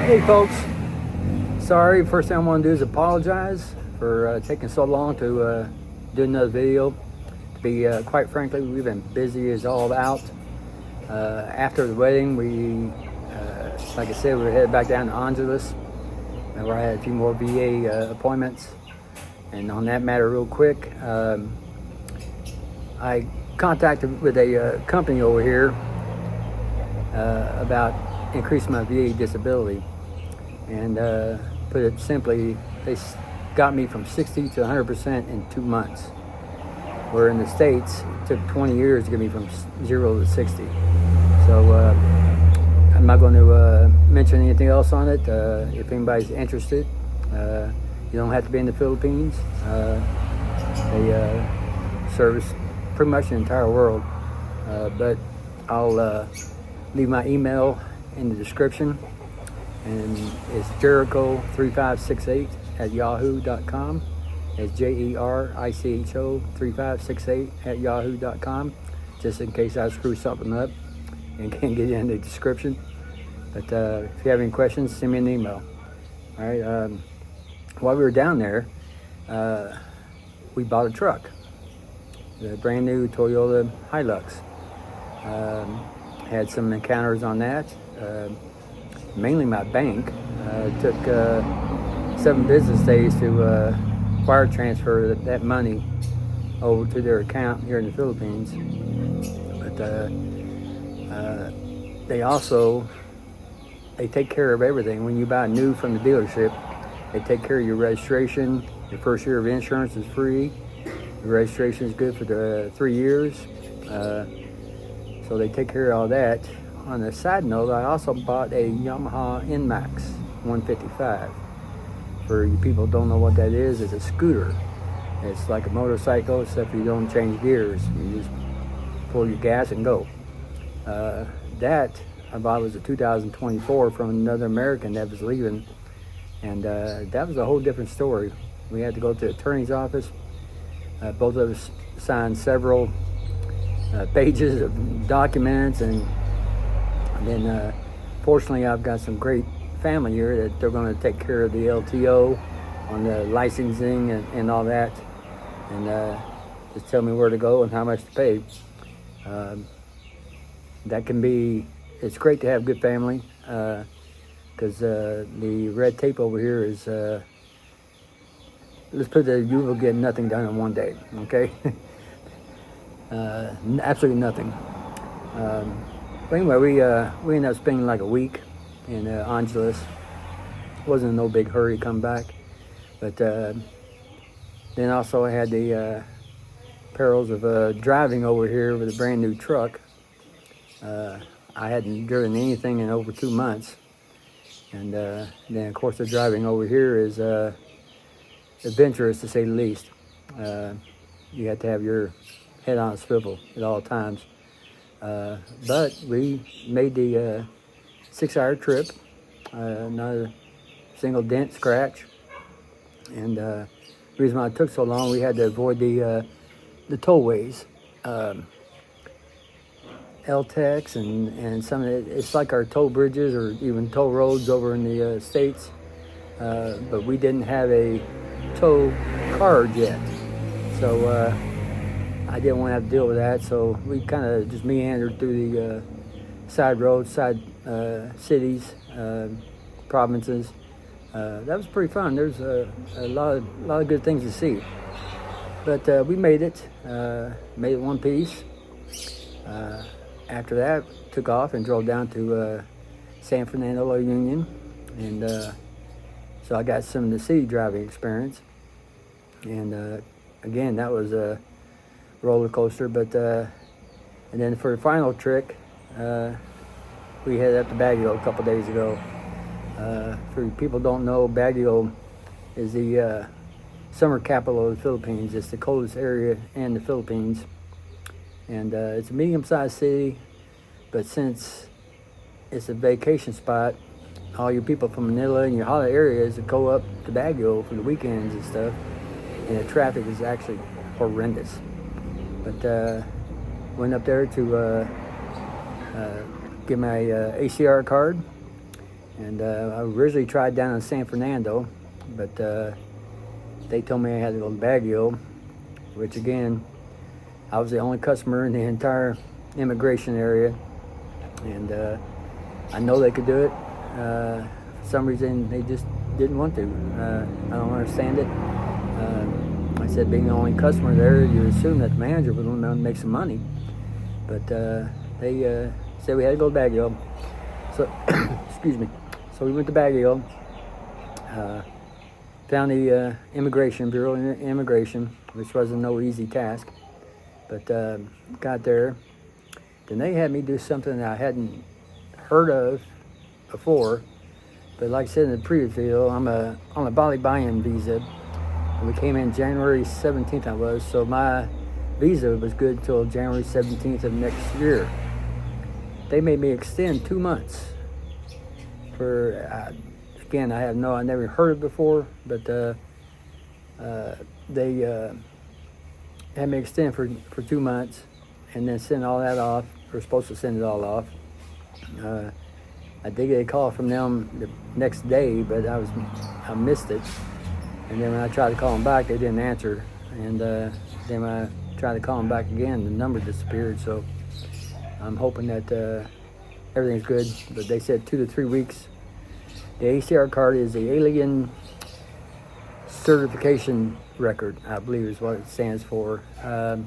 Hey folks, sorry, first thing I want to do is apologize for taking so long to do another video. To be quite frankly, we've been busy as all out. After the wedding, like I said, we were headed back down to Angeles, and where I had a few more VA appointments. And on that matter, real quick, I contacted with a company over here about increasing my VA disability. And put it simply, they got me from 60 to 100% in 2 months. Where in the States, it took 20 years to get me from 0 to 60. So I'm not going to mention anything else on it. If anybody's interested, you don't have to be in the Philippines. They service pretty much the entire world. But I'll leave my email in the description. And it's Jericho3568@yahoo.com. It's JERICHO3568@yahoo.com. Just in case I screw something up and can't get it in the description. But if you have any questions, send me an email. All right. While we were down there, we bought a truck, the brand new Toyota Hilux. Had some encounters on that. Mainly my bank. It took 7 business days to wire transfer that money over to their account here in the Philippines. But they take care of everything. When you buy new from the dealership, they take care of your registration. Your first year of insurance is free. Your registration is good for the 3 years. So they take care of all that. On a side note, I also bought a Yamaha NMAX 155. For you people who don't know what that is, it's a scooter. It's like a motorcycle, except you don't change gears. You just pull your gas and go. That I bought was a 2024 from another American that was leaving. And that was a whole different story. We had to go to the attorney's office. Both of us signed several pages of documents, and then fortunately I've got some great family here that they're going to take care of the LTO on the licensing and all that, and just tell me where to go and how much to pay. It's great to have good family, because the red tape over here is, let's put it, you will get nothing done in one day, okay? Absolutely nothing. But anyway, we ended up spending like a week in Angeles. Wasn't no big hurry to come back. But then also I had the perils of driving over here with a brand new truck. I hadn't driven anything in over 2 months. And then of course the driving over here is adventurous, to say the least. You have to have your head on a swivel at all times. But we made the 6-hour trip, not a single dent, scratch. And the reason why it took so long, we had to avoid the tollways, LTEX, and some of it. It's like our toll bridges or even toll roads over in the States, but we didn't have a toll card yet. So I didn't want to have to deal with that, so we kind of just meandered through the side roads, side cities, provinces. That was pretty fun. There's a lot of good things to see. But we made it one piece. After that, took off and drove down to San Fernando La Union, and so I got some of the city driving experience. And again, that was a roller coaster. But and then for the final trick, we headed up to Baguio a couple days ago. For people who don't know, Baguio is the summer capital of the Philippines. It's the coldest area in the Philippines, and it's a medium-sized city. But since it's a vacation spot, all your people from Manila and your holiday areas go up to Baguio for the weekends and stuff, and the traffic is actually horrendous. But went up there to get my ACR card, And I originally tried down in San Fernando, but they told me I had to go to Baguio, which again, I was the only customer in the entire immigration area, and I know they could do it. For some reason, they just didn't want to. I don't understand it. I said, being the only customer there, you assume that the manager would want to make some money. But they said we had to go to Baguio. So, excuse me. So we went to Baguio, found the Immigration Bureau, Immigration, which wasn't no easy task. But got there. Then they had me do something that I hadn't heard of before. But like I said in the previous video, I'm on a Bali Bayan visa. And we came in January 17th, I was. So my visa was good until January 17th of next year. They made me extend 2 months. For again, I never heard of it before, but they had me extend for 2 months, and then send all that off. We're supposed to send it all off. I did get a call from them the next day, but I missed it. And then when I tried to call them back, they didn't answer. And then when I tried to call them back again, the number disappeared. So I'm hoping that everything's good. But they said 2 to 3 weeks. The ACR card is the Alien Certification Record, I believe is what it stands for. You're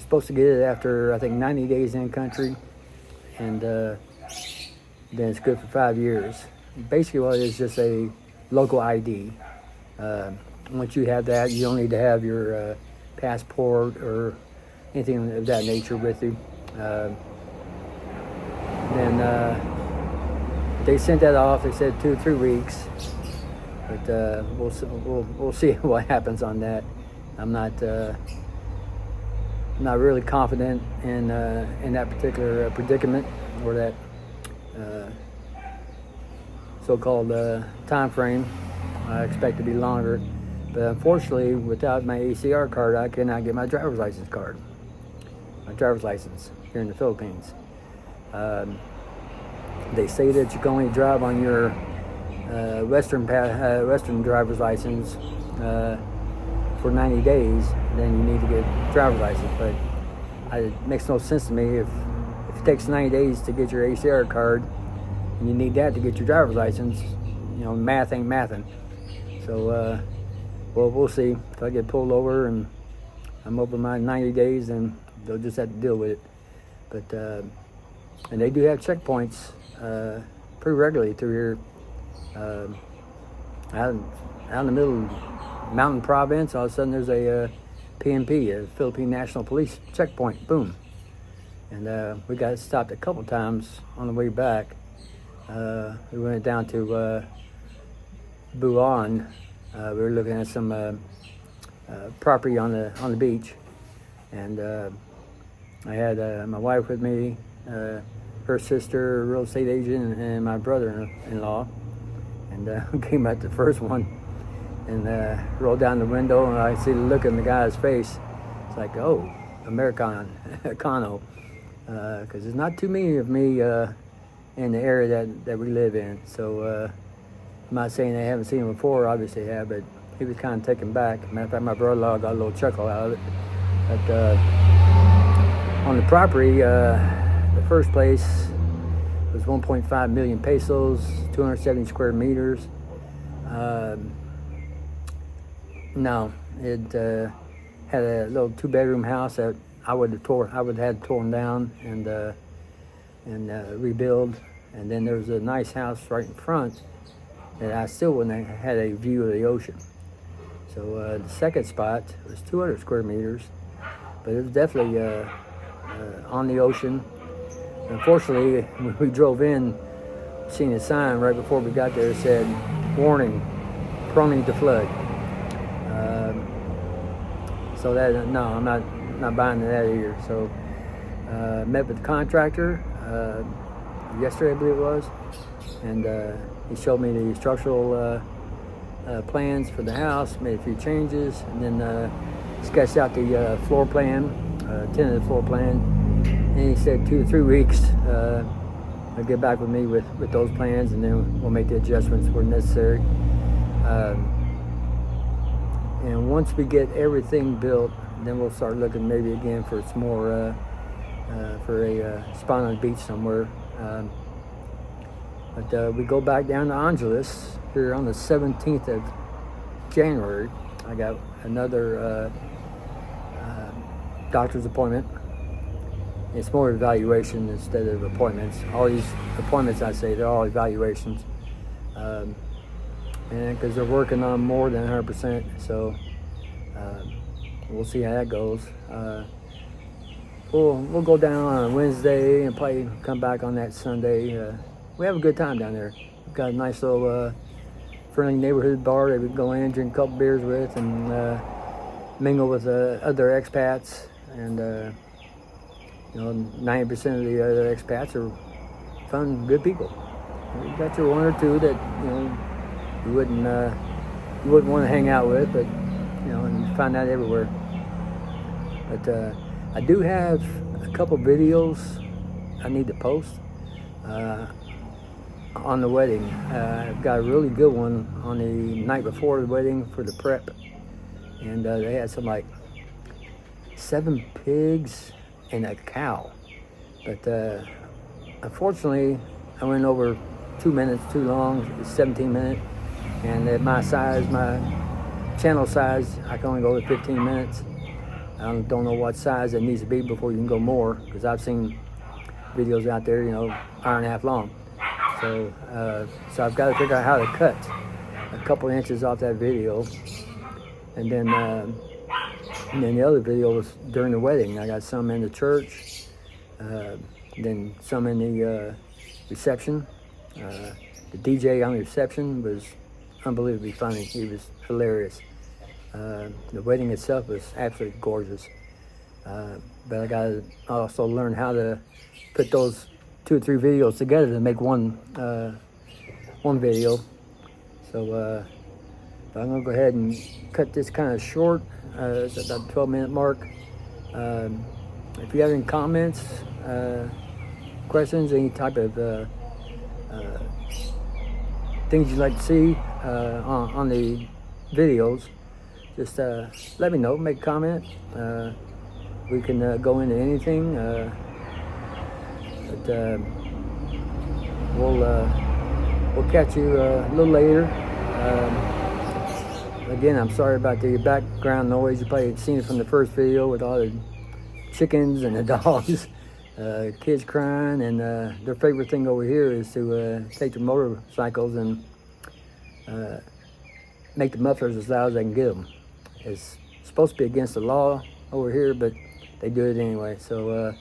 supposed to get it after, I think, 90 days in country. And then it's good for 5 years. Basically what it is, just a local ID. Once you have that, you don't need to have your passport or anything of that nature with you. Then they sent that off. They said 2 to 3 weeks, but we'll see what happens on that. I'm not really confident in that particular predicament, or that so-called time frame. I expect to be longer, but unfortunately, without my ACR card, I cannot get my driver's license card. My driver's license here in the Philippines. They say that you can only drive on your Western driver's license for 90 days. Then you need to get a driver's license. But it makes no sense to me if it takes 90 days to get your ACR card, and you need that to get your driver's license. You know, math ain't mathin'. So, well, we'll see. If I get pulled over and I'm over my 90 days, then they'll just have to deal with it. But, and they do have checkpoints pretty regularly through here. Out in the middle of mountain province, all of a sudden there's a PNP, a Philippine National Police checkpoint. Boom. And we got stopped a couple times on the way back. We went down to Buon. We were looking at some property on the beach, and I had my wife with me, her sister, a real estate agent, and my brother-in-law. And we came at the first one, and rolled down the window, and I see the look in the guy's face. It's like, oh, Americano, because there's not too many of me in the area that we live in. So I'm not saying they haven't seen him before, obviously they have, but he was kind of taken back. Matter of fact, my brother-in-law got a little chuckle out of it. But on the property, the first place was 1.5 million pesos, 270 square meters. No, it had a little 2-bedroom house that I would have had torn down and rebuild. And then there was a nice house right in front that I still wouldn't have had a view of the ocean. So the second spot was 200 square meters, but it was definitely on the ocean. Unfortunately, when we drove in, seen a sign right before we got there that said, "Warning, prone to flood." So that, no, I'm not buying that either. So met with the contractor yesterday, I believe it was, and he showed me the structural plans for the house, made a few changes, and then sketched out the floor plan, tentative floor plan. And he said 2 to 3 weeks, they'll get back with me with those plans, and then we'll make the adjustments where necessary. And once we get everything built, then we'll start looking maybe again for some more for a spot on the beach somewhere. But we go back down to Angeles here on the 17th of January. I got another doctor's appointment. It's more evaluation instead of appointments. All these appointments, I say, they're all evaluations. And because they're working on more than 100%, so we'll see how that goes. We'll go down on a Wednesday and probably come back on that Sunday. We have a good time down there. We've got a nice little friendly neighborhood bar that we can go in, drink a couple beers with, and mingle with other expats. And 90% of the other expats are fun, good people. You got your one or two that you wouldn't want to hang out with, but and you find that everywhere. But I do have a couple videos I need to post on the wedding. I've got a really good one on the night before the wedding for the prep, and they had some like 7 pigs and a cow. But unfortunately, I went over 2 minutes too long. It's 17 minutes, and at my size, my channel size, I can only go to 15 minutes. I don't know what size it needs to be before you can go more, because I've seen videos out there, hour and a half long. So I've got to figure out how to cut a couple inches off that video, and then the other video was during the wedding. I got some in the church, then some in the reception. The DJ on the reception was unbelievably funny. He was hilarious. The wedding itself was absolutely gorgeous. But I got to also learn how to put those 2 or 3 videos together to make one video. So I'm going to go ahead and cut this kind of short. It's about the 12-minute mark. If you have any comments, questions, any type of things you'd like to see on the videos, just let me know, make a comment. We can go into anything, but we'll catch you a little later. Again, I'm sorry about the background noise. You probably seen it from the first video with all the chickens and the dogs, kids crying, and their favorite thing over here is to take their motorcycles and make the mufflers as loud as they can get them. It's supposed to be against the law over here, but they do it anyway. So,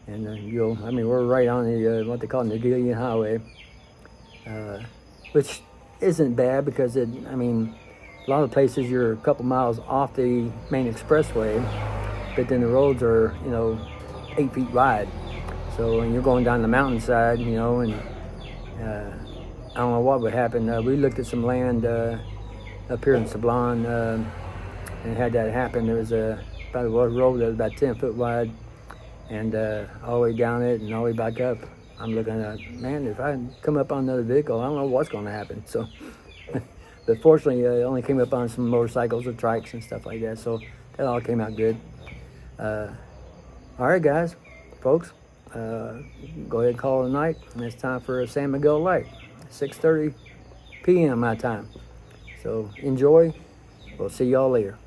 we're right on the what they call the Negillion Highway, which isn't bad because a lot of places you're a couple miles off the main expressway, but then the roads are 8 feet wide. So when you're going down the mountainside, and I don't know what would happen. We looked at some land up here in Sablon, and had that happen. There was about a road that was about 10 foot wide, and all the way down it and all the way back up. I'm looking at, man, if I come up on another vehicle, I don't know what's going to happen. So, but fortunately, I only came up on some motorcycles or trikes and stuff like that. So that all came out good. All right, guys, folks, go ahead and call it a night. And it's time for a San Miguel Light, 6:30 p.m. my time. So enjoy. We'll see y'all later.